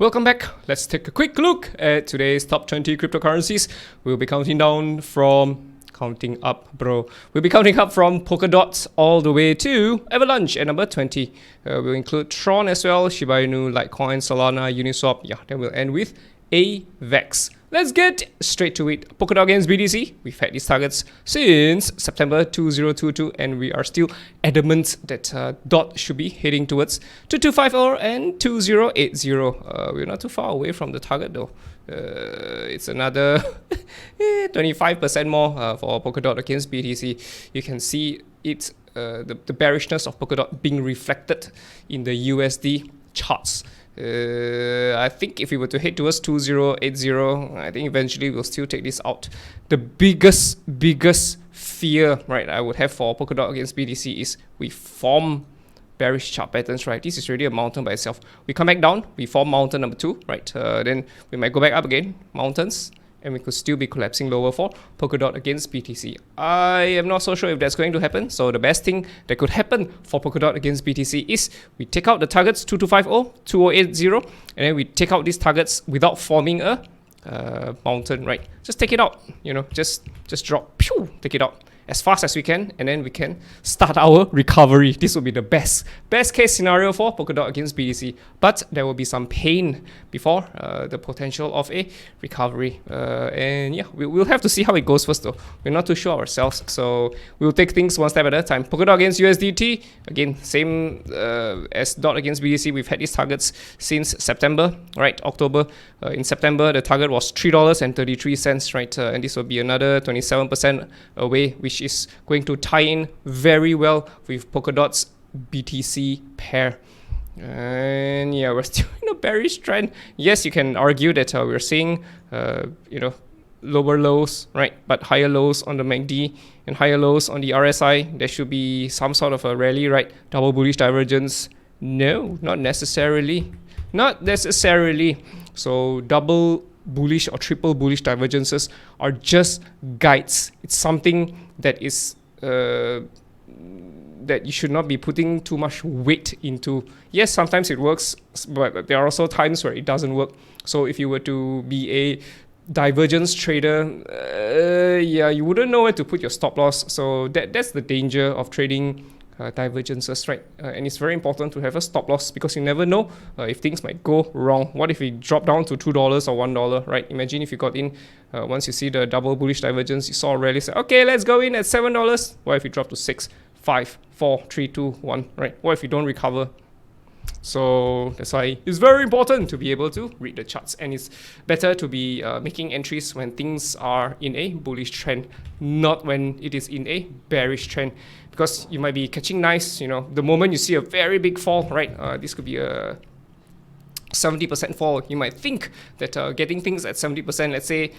Welcome back. Let's take a quick look at today's top 20 cryptocurrencies. We'll be counting up from Polkadot all the way to Avalanche at number 20. We'll include Tron as well, Shiba Inu, Litecoin, Solana, Uniswap. Yeah, then we'll end with AVAX. Let's get straight to it. Polkadot against BTC. We've had these targets since September 2022, and we are still adamant that DOT should be heading towards 2250 and 2080. We're not too far away from the target though. It's another 25% more for Polkadot against BTC. You can see it, the bearishness of Polkadot being reflected in the USD charts. I think if we were to head towards 2080, I think eventually we'll still take this out. The biggest fear, right, I would have for Polkadot against BTC is we form bearish chart patterns, right? This is really a mountain by itself. We come back down, we form mountain number 2, right? Then we might go back up again, mountains, and we could still be collapsing lower for Polkadot against BTC. I am not so sure if that's going to happen. So the best thing that could happen for Polkadot against BTC is we take out the targets 2250, 2080, and then we take out these targets without forming a mountain, right? Just take it out, you know, just drop, pew, take it out as fast as we can, and then we can start our recovery. This will be the best case scenario for Polkadot against BTC, but there will be some pain before the potential of a recovery. And yeah, we'll have to see how it goes first though. We're not too sure ourselves, so we'll take things one step at a time. Polkadot against USDT, again, same as DOT against BTC. We've had these targets since September, right? October. In September, the target was $3.33, right? And this will be another 27% away, which is going to tie in very well with Polkadot's BTC pair. And yeah, we're still in a bearish trend. Yes, you can argue that we're seeing, lower lows, right? But higher lows on the MACD and higher lows on the RSI. There should be some sort of a rally, right? Double bullish divergence. No, not necessarily. Not necessarily. So double bullish or triple bullish divergences are just guides. It's something that is that you should not be putting too much weight into. Yes, sometimes it works, but there are also times where it doesn't work. So if you were to be a divergence trader, you wouldn't know where to put your stop loss. So that's the danger of trading divergences, right? And it's very important to have a stop loss because you never know if things might go wrong. What if it dropped down to $2 or $1, right? Imagine if you got in once you see the double bullish divergence, you saw a rally, say, okay, let's go in at $7. What if it dropped to 6, 5, 4, 3, 2, 1, right? What if you don't recover? So that's why it's very important to be able to read the charts, and it's better to be making entries when things are in a bullish trend, not when it is in a bearish trend, because you might be catching nice, the moment you see a very big fall, right? This could be a 70% fall. You might think that getting things at 70%, let's say,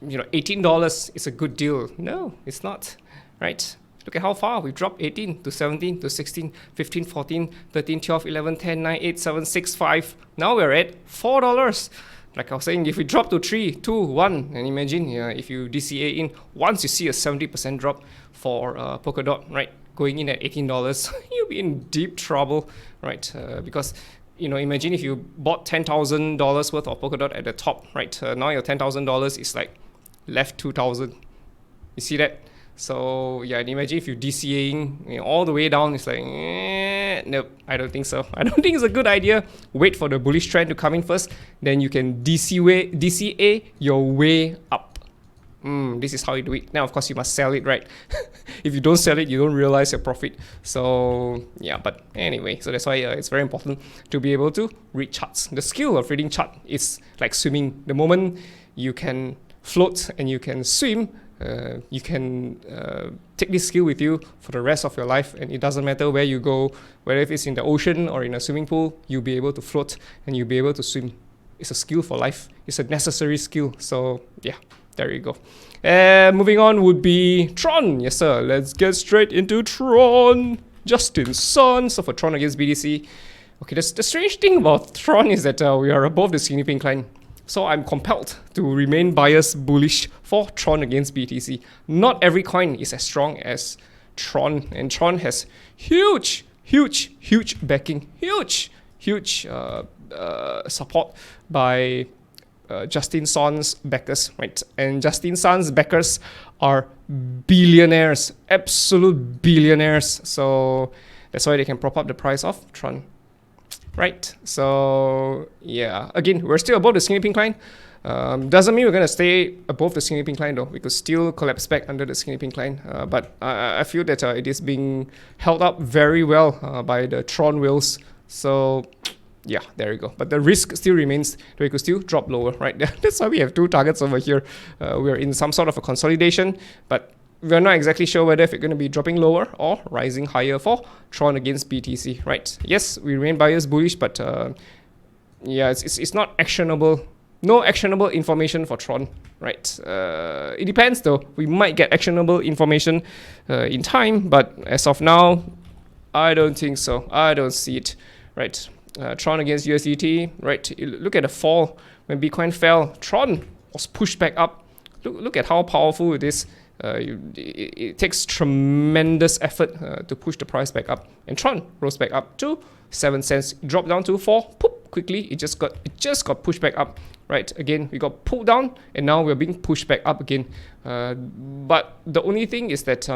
$18 is a good deal. No, it's not, right? Look at how far we've dropped: 18 to 17 to 16, 15, 14, 13, 12, 11, 10, 9, 8, 7, 6, 5. Now we're at $4. Like I was saying, if we drop to 3, 2, 1, and imagine if you DCA in, once you see a 70% drop for Polkadot, right, going in at $18, you'll be in deep trouble, right? Because imagine if you bought $10,000 worth of Polkadot at the top, right? Now your $10,000 is like left $2,000. You see that? So yeah, and imagine if you're DCAing all the way down, it's like, nope, I don't think so. I don't think it's a good idea. Wait for the bullish trend to come in first, then you can DCA your way up. This is how you do it. Now, of course, you must sell it, right? If you don't sell it, you don't realize your profit. So yeah, but anyway, so that's why it's very important to be able to read charts. The skill of reading chart is like swimming. The moment you can float and you can swim, you can take this skill with you for the rest of your life, and it doesn't matter where you go, whether if it's in the ocean or in a swimming pool, you'll be able to float and you'll be able to swim. It's a skill for life. It's a necessary skill. So yeah, there you go. Moving on would be Tron. Yes sir, let's get straight into Tron. Justin Sun. So for Tron against BTC, okay, the strange thing about Tron is that we are above the significant incline. So I'm compelled to remain biased bullish for Tron against BTC. Not every coin is as strong as Tron, and Tron has huge backing, huge support by Justin Sun's backers, right? And Justin Sun's backers are billionaires, absolute billionaires. So that's why they can prop up the price of Tron, right? So yeah, again, we're still above the skinny pink line. Doesn't mean we're going to stay above the skinny pink line though. We could still collapse back under the skinny pink line. But I feel that it is being held up very well by the Tron whales. So yeah, there you go. But the risk still remains that we could still drop lower, right? That's why we have two targets over here. We're in some sort of a consolidation, but we're not exactly sure whether if it's going to be dropping lower or rising higher for Tron against BTC, right? Yes, we remain biased bullish, but yeah, it's not actionable. No actionable information for Tron, right? It depends though. We might get actionable information in time, but as of now, I don't think so. I don't see it, right? Tron against USDT, right? Look at the fall when Bitcoin fell. Tron was pushed back up. Look at how powerful it is. It takes tremendous effort to push the price back up. And Tron rose back up to 7 cents, dropped down to 4. Poop, quickly, it just got pushed back up. Right, again, we got pulled down, and now we're being pushed back up again. But the only thing is that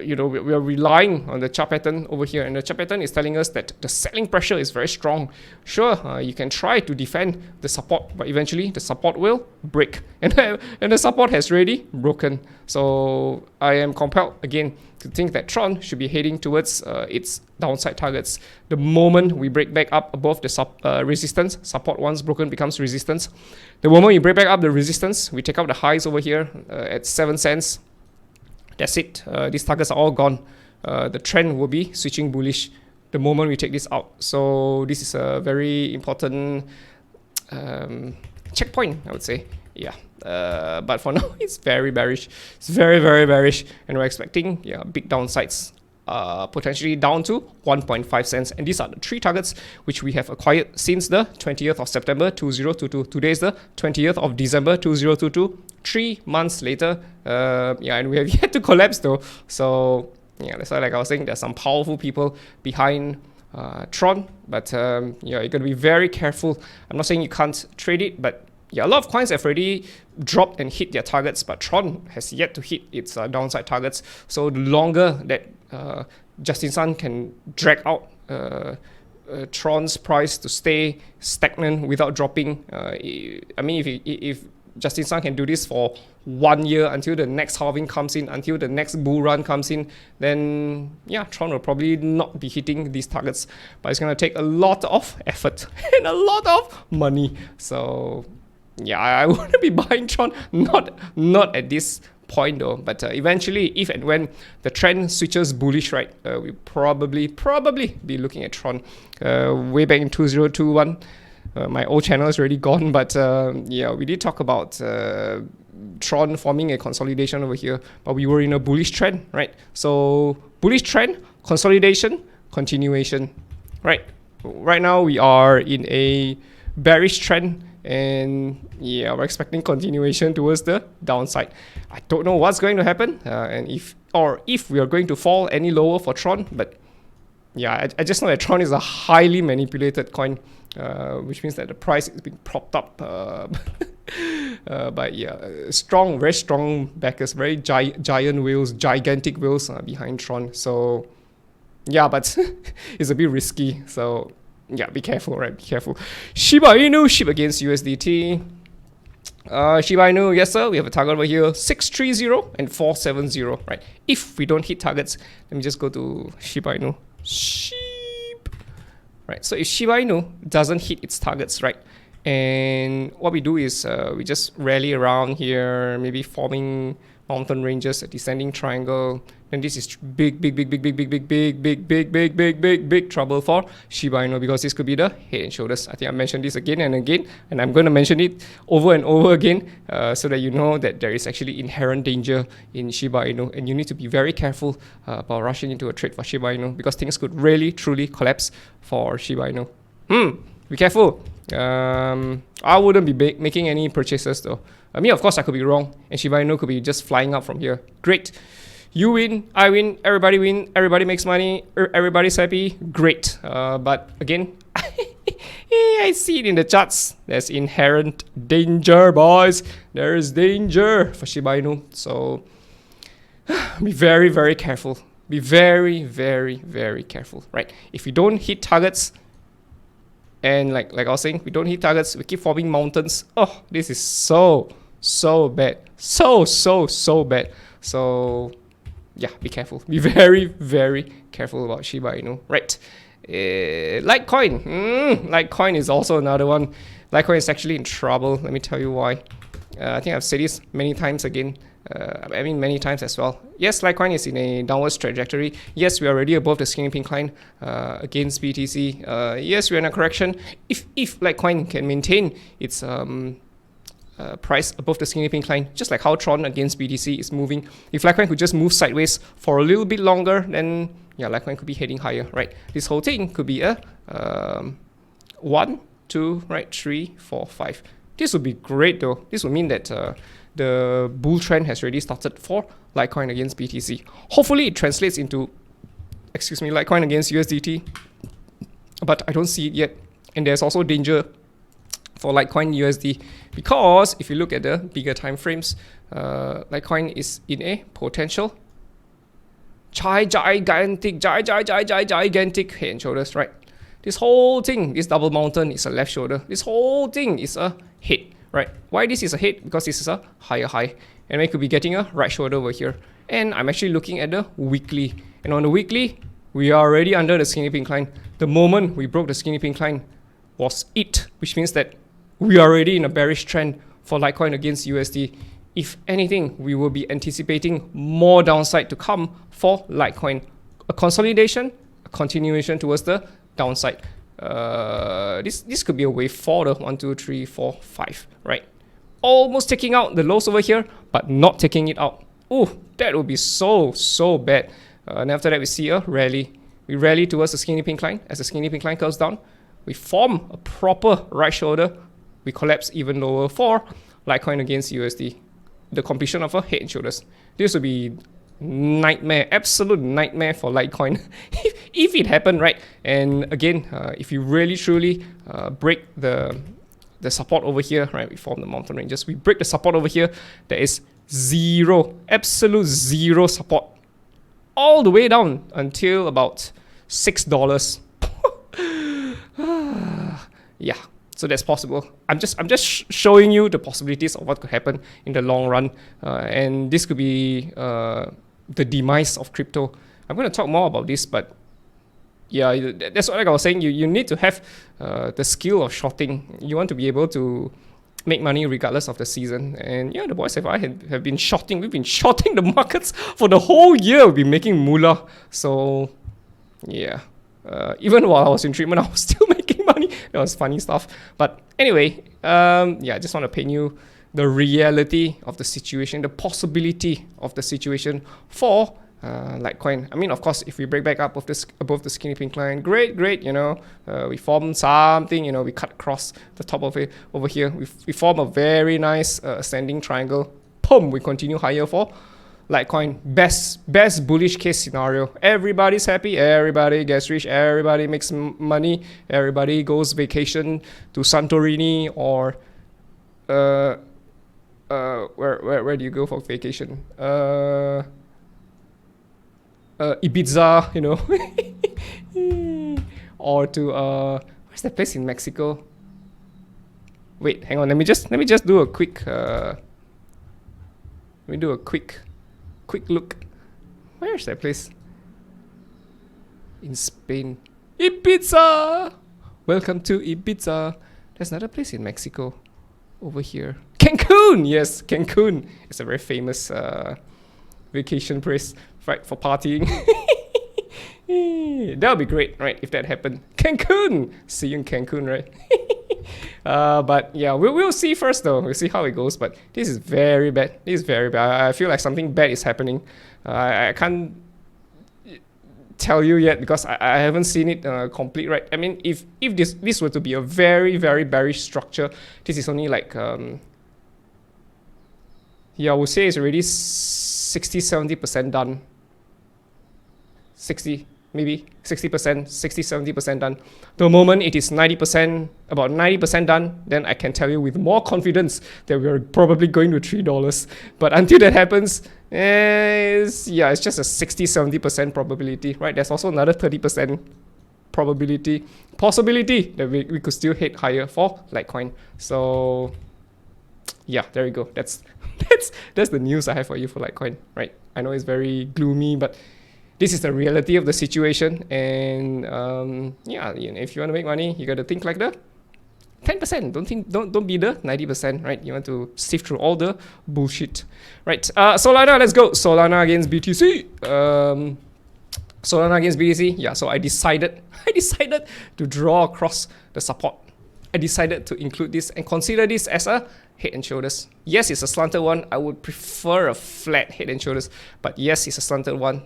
you know, we are relying on the chart pattern over here, and the chart pattern is telling us that the selling pressure is very strong. Sure, you can try to defend the support, but eventually the support will break, and the support has already broken. So I am compelled again to think that Tron should be heading towards its downside targets. The moment we break back up above the resistance, support once broken becomes resistance. The moment we break back up the resistance, we take out the highs over here at 7 cents. That's it. These targets are all gone. The trend will be switching bullish the moment we take this out. So this is a very important checkpoint, I would say. Yeah. But for now, it's very bearish. It's very, very bearish. And we're expecting big downsides. Potentially down to 1.5 cents. And these are the 3 targets which we have acquired since the 20th of September 2022. Today is the 20th of December 2022. 3 months later, and we have yet to collapse though. So yeah, that's why, like I was saying, there's some powerful people behind Tron, but you got to be very careful. I'm not saying you can't trade it, but yeah, a lot of coins have already dropped and hit their targets, but Tron has yet to hit its downside targets. So the longer that Justin Sun can drag out Tron's price to stay stagnant without dropping, I mean, if Justin Sun can do this for 1 year until the next halving comes in, until the next bull run comes in, then yeah, Tron will probably not be hitting these targets. But it's going to take a lot of effort and a lot of money. So yeah, I wouldn't be buying Tron, not at this point though. But eventually, if and when the trend switches bullish, right, we probably be looking at Tron way back in 2021. My old channel is already gone, but yeah, we did talk about Tron forming a consolidation over here, but we were in a bullish trend, right? So bullish trend, consolidation, continuation, right? Right now we are in a bearish trend, and yeah, we're expecting continuation towards the downside. I don't know what's going to happen, and if we are going to fall any lower for Tron, but yeah, I just know that Tron is a highly manipulated coin. Which means that the price is being propped up by very strong backers, very giant whales, gigantic whales behind Tron. So yeah, but it's a bit risky. So yeah, be careful, right? Be careful. Shiba Inu, SHIB against USDT. Shiba Inu, yes sir, we have a target over here, 630 and 470, right? If we don't hit targets, let me just go to Shiba Inu. Right, so if Shiba Inu doesn't hit its targets, right, and what we do is we just rally around here, maybe forming mountain ranges, a descending triangle, and this is big trouble for Shiba Inu, because this could be the head and shoulders. I think I mentioned this again and again, and I'm going to mention it over and over again so that you know that there is actually inherent danger in Shiba Inu, and you need to be very careful about rushing into a trade for Shiba Inu, because things could really truly collapse for Shiba Inu. Be careful. I wouldn't be making any purchases though. I mean, of course I could be wrong, and Shiba Inu could be just flying up from here. Great. You win, I win, everybody makes money, everybody's happy, great. But again, I see it in the charts. There's inherent danger, boys. There is danger for Shiba Inu. So be very, very careful. Be very, very, very careful, right? If you don't hit targets, and like I was saying, we don't hit targets, we keep forming mountains. Oh, this is so bad. So bad. So yeah, be careful. Be very, very careful about Shiba Inu, right? Litecoin. Litecoin is also another one. Litecoin is actually in trouble. Let me tell you why. I think I've said this many times again. Many times as well. Yes, Litecoin is in a downwards trajectory. Yes, we are already above the skinny pink line against BTC. Yes, we're in a correction. If Litecoin can maintain its price above the skinny pink line, just like how Tron against BTC is moving, if Litecoin could just move sideways for a little bit longer, then yeah, Litecoin could be heading higher, right? This whole thing could be a 1, 2, right, 3, 4, 5. This would be great though. This would mean that the bull trend has already started for Litecoin against BTC. Hopefully it translates into, Litecoin against USDT, but I don't see it yet. And there's also danger for Litecoin USD, because if you look at the bigger time frames, Litecoin is in a potential gigantic head and shoulders, right? This whole thing, this double mountain is a left shoulder. This whole thing is a head, right? Why this is a head? Because this is a higher high, and we could be getting a right shoulder over here. And I'm actually looking at the weekly, and on the weekly, we are already under the skinny pink line. The moment we broke the skinny pink line was it, which means that we are already in a bearish trend for Litecoin against USD. If anything, we will be anticipating more downside to come for Litecoin. A consolidation, a continuation towards the downside. This could be a wave 4, the 1, 2, 3, 4, 5, right? Almost taking out the lows over here, but not taking it out. Oh, that would be so bad. And after that, we see a rally. We rally towards the skinny pink line. As the skinny pink line comes down, we form a proper right shoulder. We collapse even lower for Litecoin against USD. The completion of a head and shoulders. This would be nightmare, absolute nightmare for Litecoin if it happened, right? And again, if you really truly break the support over here, right? We form the mountain ranges. We break the support over here. There is absolute zero support all the way down until about $6. Yeah. So that's possible. I'm just showing you the possibilities of what could happen in the long run, and this could be the demise of crypto. I'm going to talk more about this, but yeah, that's what like I was saying. You need to have the skill of shorting. You want to be able to make money regardless of the season. And yeah, the boys have been shorting. We've been shorting the markets for the whole year. We've been making moolah. So yeah. Even while I was in treatment, I was still making money. That was funny stuff. But anyway, yeah, I just want to paint you the reality of the situation, the possibility of the situation for Litecoin. I mean, of course, if we break back up above the skinny pink line, great, you know, we form something, you know, we cut across the top of it over here. We form a very nice ascending triangle. Boom, we continue higher for Litecoin. Best bullish case scenario. Everybody's happy, everybody gets rich, everybody makes money, everybody goes vacation to Santorini or where do you go for vacation? Ibiza, you know, or to where's that place in Mexico? Wait, hang on. Let me just do a quick. Let me do a quick look. Where's that place? In Spain. Ibiza! Welcome to Ibiza. There's another place in Mexico. Over here. Cancun! Yes, Cancun. It's a very famous vacation place, right, for partying. That would be great, right, if that happened. Cancun! See you in Cancun, right? But yeah, we'll see first though. We'll see how it goes. But this is very bad. This is very bad. I feel like something bad is happening. I can't tell you yet because I haven't seen it complete, right? I mean, if this were to be a very, very bearish structure, this is only like yeah, I would say it's already 60-70% done. 60, maybe 60%, 60, 70% done. The moment it is 90%, about 90% done, then I can tell you with more confidence that we're probably going to $3. But until that happens, it's just a 60, 70% probability, right? There's also another 30% possibility that we could still hit higher for Litecoin. So yeah, there you go. That's the news I have for you for Litecoin, right? I know it's very gloomy, but this is the reality of the situation. And if you want to make money, you got to think like the 10%. Don't be the 90%, right? You want to sift through all the bullshit, right? Solana, let's go. Solana against BTC. Solana against BTC. Yeah, so I decided to draw across the support. I decided to include this and consider this as a head and shoulders. Yes, it's a slanted one. I would prefer a flat head and shoulders, but yes, it's a slanted one.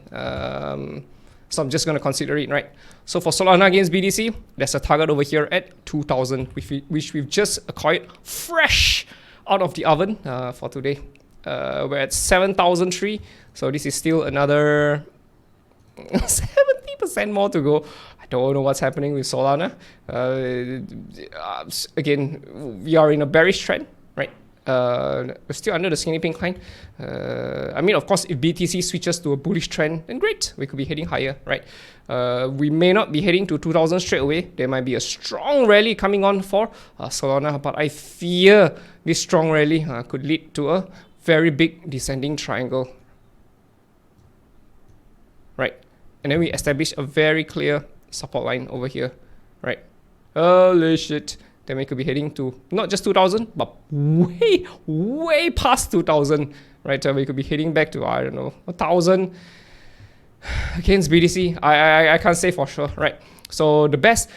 So I'm just going to consider it, right? So for Solana against BTC, there's a target over here at 2,000, which we've just acquired fresh out of the oven for today. We're at 7,003, so this is still another 70% more to go. I don't know what's happening with Solana. Again, we are in a bearish trend, right? We're still under the skinny pink line. I mean, of course, if BTC switches to a bullish trend, then great, we could be heading higher, right? We may not be heading to 2,000 straight away. There might be a strong rally coming on for Solana, but I fear this strong rally could lead to a very big descending triangle, right? And then we establish a very clear support line over here, right? Holy shit. Then we could be heading to not just 2,000, but way past 2,000, right? We could be heading back to, I don't know, 1,000 against BTC. I can't say for sure, right? So the best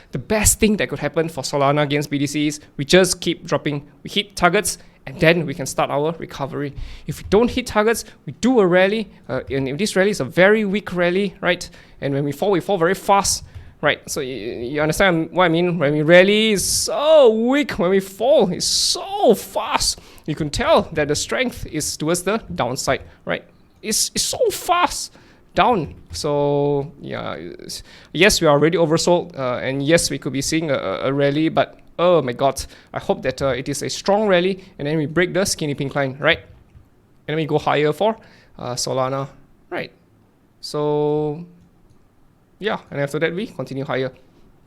thing that could happen for Solana against BTC is we just keep dropping. We hit targets, and then we can start our recovery. If we don't hit targets, we do a rally, and if this rally is a very weak rally, right? And when we fall very fast, right? So you understand what I mean? When we rally is so weak, when we fall is so fast, you can tell that the strength is towards the downside, right? It's so fast down. So yeah, yes, we are already oversold, and yes, we could be seeing a rally, but oh my god, I hope that it is a strong rally, and then we break the skinny pink line, right? And then we go higher for Solana, right? So yeah, and after that we continue higher.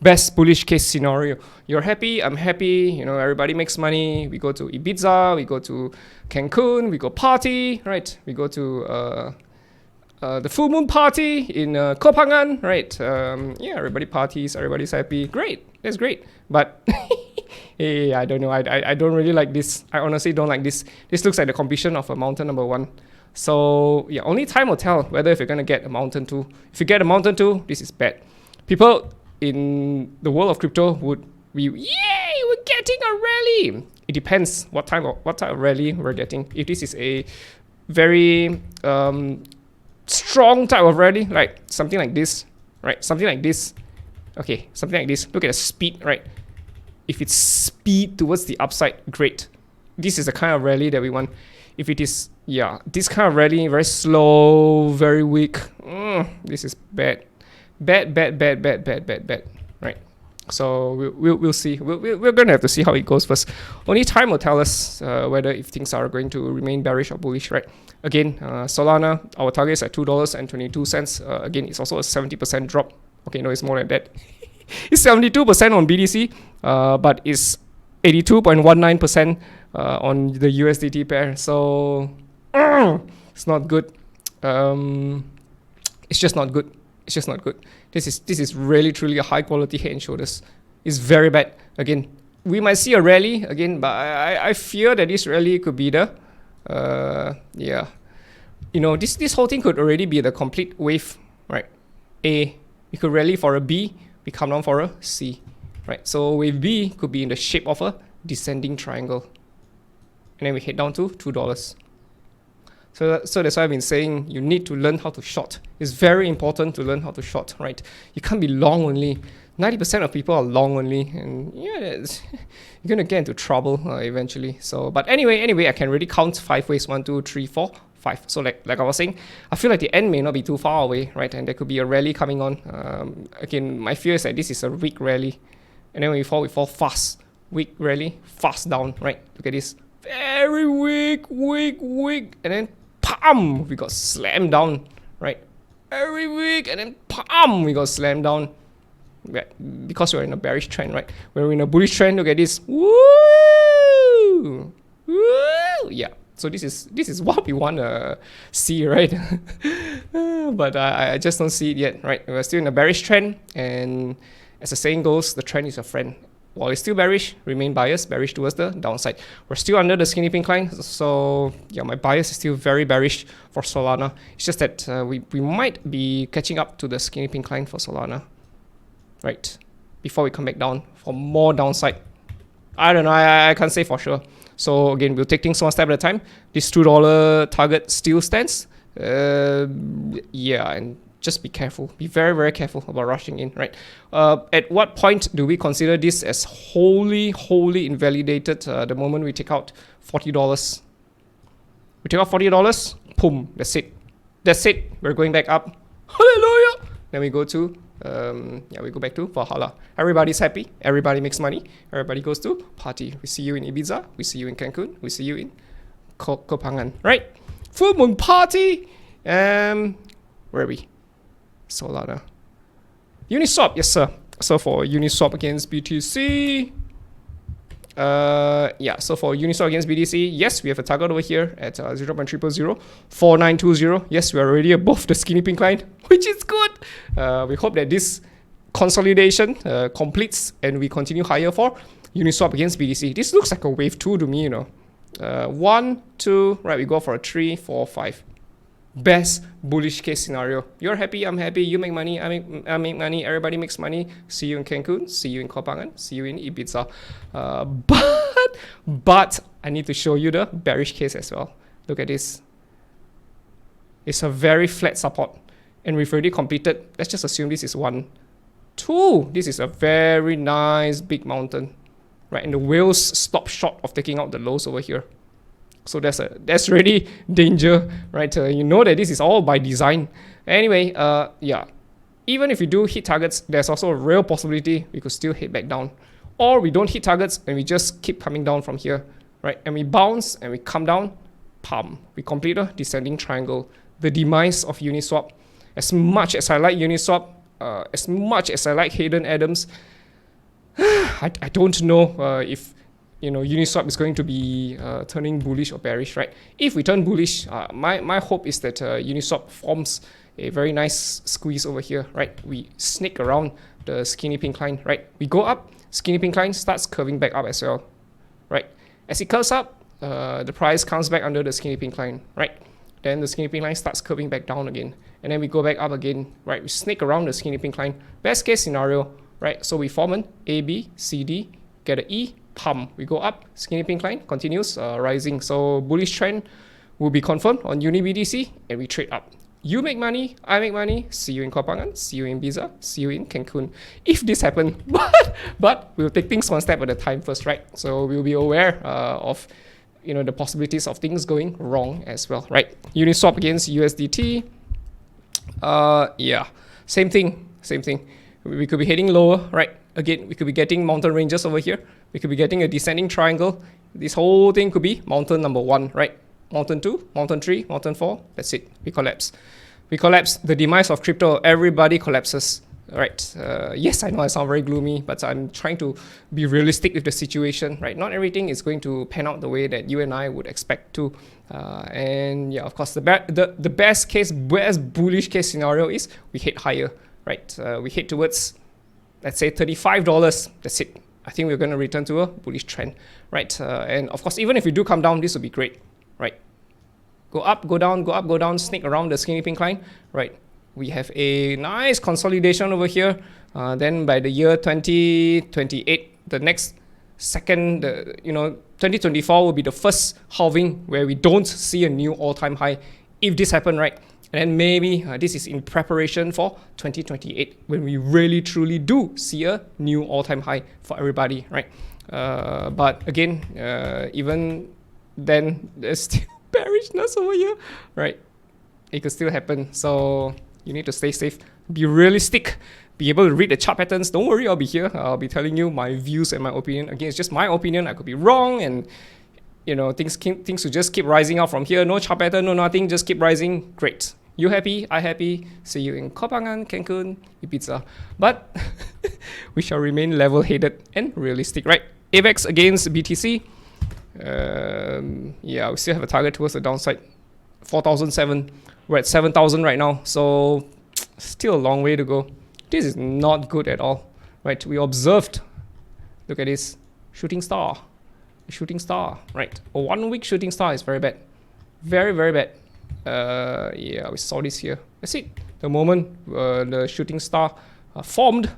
Best bullish case scenario. You're happy, I'm happy, you know, everybody makes money. We go to Ibiza, we go to Cancun, we go party, right? We go to the full moon party in Kopangan, right? Yeah, everybody parties, everybody's happy. Great, that's great. But hey, I don't know, I don't really like this. I honestly don't like this. This looks like the completion of a mountain number 1. So yeah, only time will tell whether if you're gonna get a mountain 2. If you get a mountain 2, this is bad. People in the world of crypto would be, yay, we're getting a rally. It depends what type of rally we're getting. If this is a very strong type of rally, like something like this, right? Something like this. Okay, something like this. Look at the speed, right? If it's speed towards the upside, great. This is the kind of rally that we want. If it is, yeah, this kind of rally, very slow, very weak, this is bad. Bad, right? So we'll see. We're gonna have to see how it goes first. Only time will tell us whether if things are going to remain bearish or bullish, right? Again, Solana, our target is at $2.22. Again, it's also a 70% drop. Okay, no, it's more than that. It's 72% on BTC, but it's 82.19% on the USDT pair. So it's not good. It's just not good. It's just not good. This is really truly a high quality head and shoulders. It's very bad. Again, we might see a rally again, but I fear that this rally could be the yeah, you know, this whole thing could already be the complete wave, right? A, we could rally for a B, we come down for a C, right? So wave B could be in the shape of a descending triangle, and then we head down to $2. So that's why I've been saying you need to learn how to short. It's very important to learn how to short, right? You can't be long only. 90% of people are long only, and yeah, you're gonna get into trouble eventually. So, but anyway, I can really count 5 ways: 1, 2, 3, 4, 5. So like I was saying, I feel like the end may not be too far away, right? And there could be a rally coming on. Again, my fear is that this is a weak rally. And then when we fall fast. Weak rally, fast down, right? Look at this. Very weak. And then, pam! We got slammed down, right? Very weak. And then, pam! We got slammed down. Because we're in a bearish trend, right? When we're in a bullish trend, look at this. Woo! Yeah. So this is what we want to see, right? But I just don't see it yet, right? We're still in a bearish trend, and as the saying goes, the trend is your friend. While it's still bearish, remain biased, bearish towards the downside. We're still under the skinny pink line, so yeah, my bias is still very bearish for Solana. It's just that we might be catching up to the skinny pink line for Solana, right? Before we come back down for more downside. I don't know, I can't say for sure. So again, we'll take things one step at a time. This $2 target still stands. Yeah, and just be careful. Be very, very careful about rushing in, right? At what point do we consider this as wholly invalidated? The moment we take out $40. We take out $40, boom, that's it. That's it. We're going back up. Hallelujah! Then we go to, we go back to Valhalla. Everybody's happy. Everybody makes money. Everybody goes to party. We see you in Ibiza. We see you in Cancun. We see you in Kopangan, right? Full moon party. Where are we? Solana. Uniswap, yes sir. So for Uniswap against BTC, so for Uniswap against BTC, yes, we have a target over here at 0.0004920. Yes, we are already above the skinny pink line, which is good. We hope that this consolidation completes and we continue higher for Uniswap against BTC. This looks like a wave 2 to me, you know. 1, 2, right, we go for a 3, 4, 5. Best bullish case scenario. You're happy, I'm happy, you make money, I make money, everybody makes money. See you in Cancun, see you in Kopangan, see you in Ibiza. But I need to show you the bearish case as well. Look at this. It's a very flat support, and we've already completed. Let's just assume this is 1, 2. This is a very nice big mountain, right? And the whales stop short of taking out the lows over here. So that's really danger, right? You know that this is all by design. Anyway, yeah. Even if we do hit targets, there's also a real possibility we could still hit back down. Or we don't hit targets and we just keep coming down from here, right? And we bounce and we come down, pam. We complete a descending triangle. The demise of Uniswap. As much as I like Uniswap, as much as I like Hayden Adams, I don't know if Uniswap is going to be turning bullish or bearish, right? If we turn bullish, my hope is that Uniswap forms a very nice squeeze over here, right? We snake around the skinny pink line, right? We go up, skinny pink line starts curving back up as well, right? As it curves up, the price comes back under the skinny pink line, right? Then the skinny pink line starts curving back down again, and then we go back up again, right? We snake around the skinny pink line. Best case scenario, right? So we form an A, B, C, D, get an E, pump. We go up, skinny pink line continues rising. So bullish trend will be confirmed on UniBTC, and we trade up. You make money, I make money. See you in Kopangan, see you in Ibiza, see you in Cancun. If this happens, but we'll take things one step at a time first, right? So we'll be aware of the possibilities of things going wrong as well, right? Uniswap against USDT. Yeah, same thing. We could be heading lower, right? Again, we could be getting mountain ranges over here. We could be getting a descending triangle. This whole thing could be mountain number 1, right? Mountain 2, mountain 3, mountain 4. That's it. We collapse. The demise of crypto. Everybody collapses, right? Yes, I know I sound very gloomy, but I'm trying to be realistic with the situation, right? Not everything is going to pan out the way that you and I would expect to. And yeah, of course, the best bullish case scenario is we head higher, right? We head towards, let's say, $35. That's it. I think we're going to return to a bullish trend, right? And of course, even if we do come down, this would be great, right? Go up, go down, go up, go down, snake around the skinny pink line, right? We have a nice consolidation over here. Then by the year 2028, the next second, 2024 will be the first halving where we don't see a new all-time high. If this happens, right? And then maybe this is in preparation for 2028 when we really truly do see a new all-time high for everybody, right? But again, even then, there's still bearishness over here, right? It could still happen. So you need to stay safe, be realistic, be able to read the chart patterns. Don't worry, I'll be here. I'll be telling you my views and my opinion. Again, it's just my opinion. I could be wrong, and things will just keep rising out from here. No chart pattern, no nothing, just keep rising. Great. You happy? I happy. See you in Kopangan, Cancun, Ibiza. But we shall remain level-headed and realistic, right? AVEX against BTC. We still have a target towards the downside. 4,007. We're at 7,000 right now. So still a long way to go. This is not good at all, right? We observed. Look at this shooting star. A shooting star, right? A 1 week shooting star is very bad. Very, very bad. We saw this here. That's it. The moment the shooting star formed,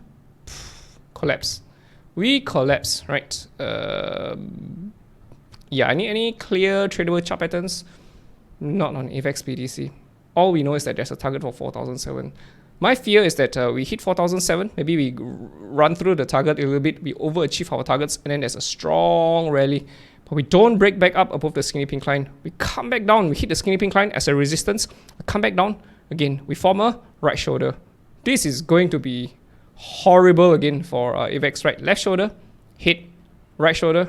collapse. We collapse, right? Any clear tradable chart patterns? Not on AVEX BTC. All we know is that there's a target for 4,007. My fear is that we hit 4,007. Maybe we run through the target a little bit. We overachieve our targets, and then there's a strong rally. But we don't break back up above the skinny pink line. We come back down. We hit the skinny pink line as a resistance. Come back down. Again, we form a right shoulder. This is going to be horrible again for AVEX, right? Left shoulder, hit, right shoulder.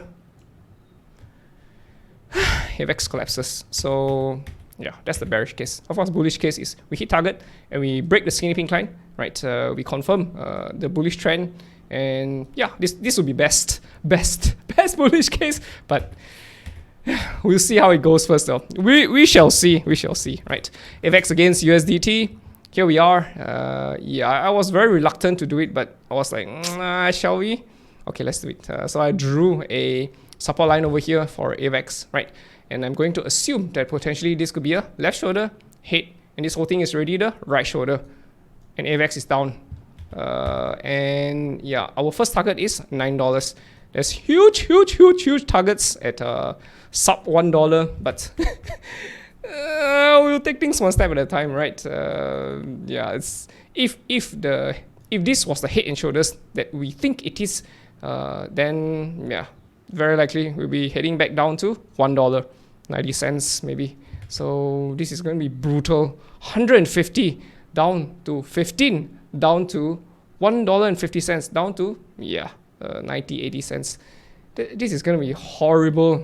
AVEX collapses. So yeah, that's the bearish case. Of course, bullish case is we hit target and we break the skinny pink line, right? We confirm the bullish trend, and yeah, this would be best bullish case. But we'll see how it goes first, though. We shall see, right? AVEX against USDT. Here we are. I was very reluctant to do it, but I was like, shall we? Okay, let's do it. So I drew a support line over here for AVEX, right? And I'm going to assume that potentially this could be a left shoulder, hit, and this whole thing is already the right shoulder, and AVEX is down. Our first target is $9. There's huge targets at sub $1, but we'll take things one step at a time, right? It's if this was the head and shoulders that we think it is, then yeah, very likely we'll be heading back down to $1, 90 cents maybe. So this is going to be brutal. 150 down to 15, down to $1.50, down to 90, 80 cents. This is going to be horrible.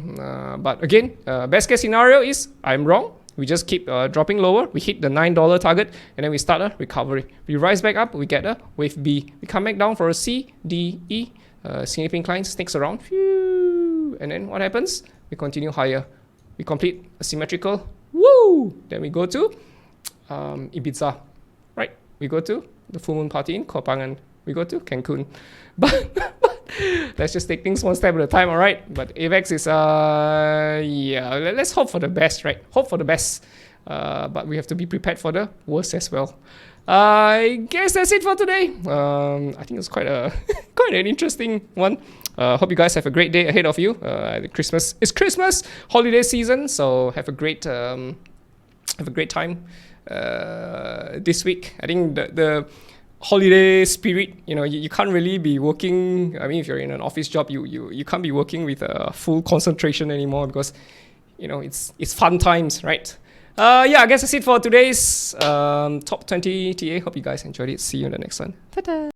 But again, best case scenario is I'm wrong. We just keep dropping lower. We hit the $9 target, and then we start a recovery. We rise back up. We get a wave B. We come back down for a C, D, E. Skinny pink line sneaks around. And then what happens? We continue higher. We complete a symmetrical. Woo! Then we go to Ibiza. Right? We go to the full moon party in Kopangan. We go to Cancun. But let's just take things one step at a time, all right? But AVEX is, let's hope for the best, right? Hope for the best. But we have to be prepared for the worst as well. I guess that's it for today. I think it's quite an interesting one. Hope you guys have a great day ahead of you. It's Christmas holiday season, so have a great time this week. I think the holiday spirit, you can't really be working. I mean, if you're in an office job, you can't be working with full concentration anymore, because it's fun times, right? I guess that's it for today's top 20 TA. Hope you guys enjoyed it. See you in the next one. Ta-da!